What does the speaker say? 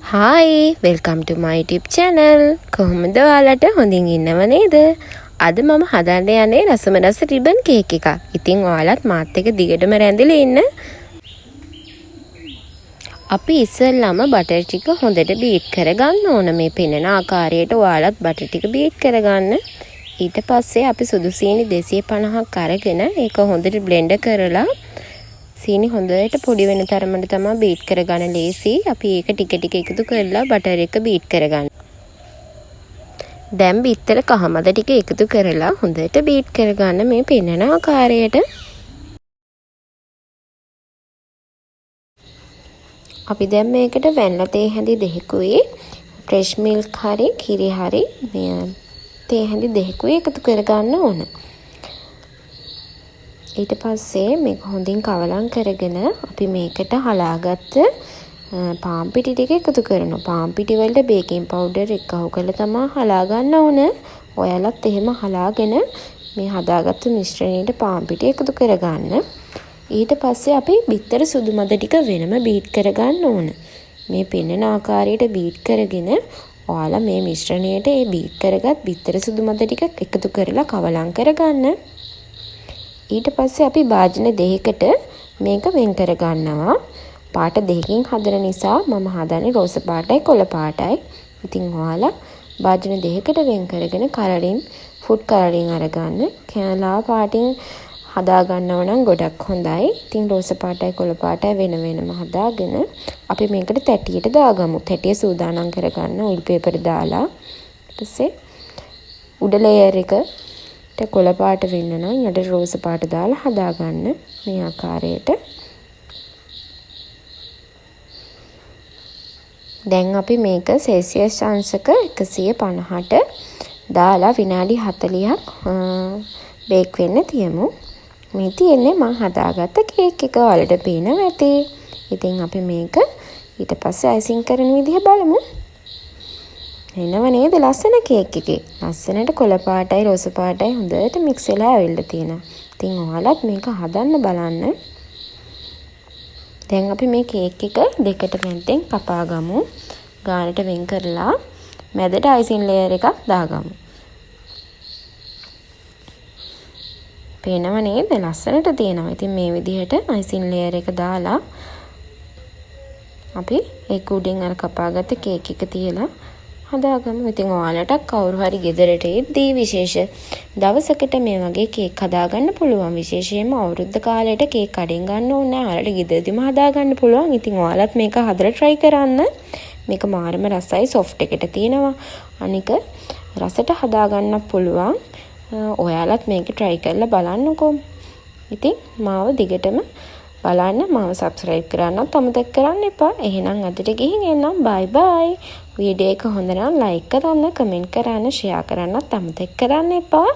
Hi, welcome to my YouTube channel. කොහොමද ඔයාලට හොඳින් ඉන්නව නේද? අද මම හදන්න යන්නේ රසම රස රිබන් කේක් එකක්. ඉතින් ඔයාලත් මාත් එක්ක දිගටම රැඳිලා ඉන්න. අපි ඉස්සෙල්ලාම බටර් ටික හොඳට බීට් කරගන්න ඕන. මේ පෙනෙන ආකාරයට ඔයාලත් බටර් ටික බීට් කරගන්න. ඊට පස්සේ අපි සුදු සීනි 250ක් අරගෙන ඒක හොඳට බ්ලෙන්ඩ් කරලා සීනි හොඳට පොඩි වෙන තරමට තමයි බීට් කරගන්න ලේසි. අපි ඒක ටික ටික එකතු කරලා බටර් එක බීට් කරගන්න. දැන් බිත්තර කහමද ටික එකතු කරලා හොඳට බීට් කරගන්න මේ පෙනෙන ආකාරයට. අපි දැන් මේකට වැන්නලා තේ හැඳි දෙකකුයි ෆ්‍රෙෂ් මිල්ක් හරි කිරි හරි මේ තේ හැඳි දෙකකුයි එකතු කරගන්න ඕන. ඊට පස්සේ මේක හොඳින් කවලම් කරගෙන අපි මේකට හලාගත්ත පාන් පිටි ටික එකතු කරනවා. පාන් පිටි වලට බේකින් පවුඩර් එකහු කරලා තමයි හලා ගන්න ඕන. ඔයාලත් එහෙම හලාගෙන මේ හදාගත්තු මිශ්‍රණයට පාන් පිටි එකතු කරගන්න. ඊට පස්සේ අපි බිත්තර සුදු මද ටික වෙනම බීට් කරගන්න ඕන. මේ පෙනෙන ආකාරයට බීට් කරගෙන ඔයාලා මේ මිශ්‍රණයට ඒ බීට් කරගත් බිත්තර සුදු මද ටික එකතු කරලා කවලම් කරගන්න. ඊට පස්සේ අපි භාජන දෙකකට මේක වෙන් කර ගන්නවා. පාට දෙකකින් හදන නිසා මම හදන්නේ රෝස පාටයි කොළ පාටයි. ඉතින් ඔයාලා භාජන දෙකකට වෙන් කරගෙන කලරින් ෆුඩ් කලරින් අරගන්න. කැලලා පාටින් හදා ගන්නව නම් ගොඩක් හොඳයි. ඉතින් රෝස පාටයි කොළ පාටයි වෙන වෙනම හදාගෙන අපි මේකට තැටියට දාගමු. තැටිය සූදානම් කරගන්න ඔයිල් පේපර් දාලා. ඊපස්සේ උඩ ලේයර් එක කොළ පාට වෙන්න නම් යට රෝස පාට දාලා හදාගන්න මේ ආකාරයට. දැන් අපි මේක සෙල්සියස් අංශක 150ට දාලා විනාඩි 40ක් බේක් වෙන්න තියමු. මේ තියෙන්නේ මම හදාගත්ත කේක් එක වලට පේනවා ඇති. ඉතින් අපි මේක ඊට පස්සේ අයිසිං කරන විදිහ බලමු. එනව නේද ලස්සන කේක් එකේ. ලස්සනට කොළ පාටයි රෝස පාටයි හොඳට මික්ස් වෙලා ඇවිල්ලා තියෙනවා. ඉතින් ඔයාලත් මේක හදන්න බලන්න. දැන් අපි මේ කේක් එක දෙකට මැද්දෙන් කපා ගමු. ගානට වෙන් කරලා මැදට අයිසින් ලේයර් එකක් දාගමු. පේනව නේද ලස්සනට තියෙනවා. ඉතින් මේ විදිහට අයිසින් ලේයර් එක දාලා අපි ඒක උඩින් අර කපාගත්ත කේක් එක තියලා හදාගමු. ඉතින් ඔයාලට කවුරු හරි ගෙදරට එද්දී විශේෂ දවසකට මේ වගේ කේක් හදාගන්න පුළුවන්. විශේෂයෙන්ම අවුරුද්ද කාලයට කේක් කඩෙන් ගන්න ඕනේ නැහැ. ඔයාලට ගෙදරදිම හදාගන්න පුළුවන්. ඉතින් ඔයාලත් මේක හදලා try කරන්න. මේක මාරම රසයි සොෆ්ට් එකට තියෙනවා. අනික රසට හදාගන්න පුළුවන්. ඔයාලත් මේක try කරලා බලන්නකෝ. ඉතින් මාව දිගටම බලන්න මාව subscribe කරන්නත් අමතක කරන්න එපා. එහෙනම් අදට ගිහින් එන්නම්. bye bye. වීඩියෝ එක හොඳ නම් like කරන්න, comment කරන්න, share කරන්නත් අමතක කරන්න එපා.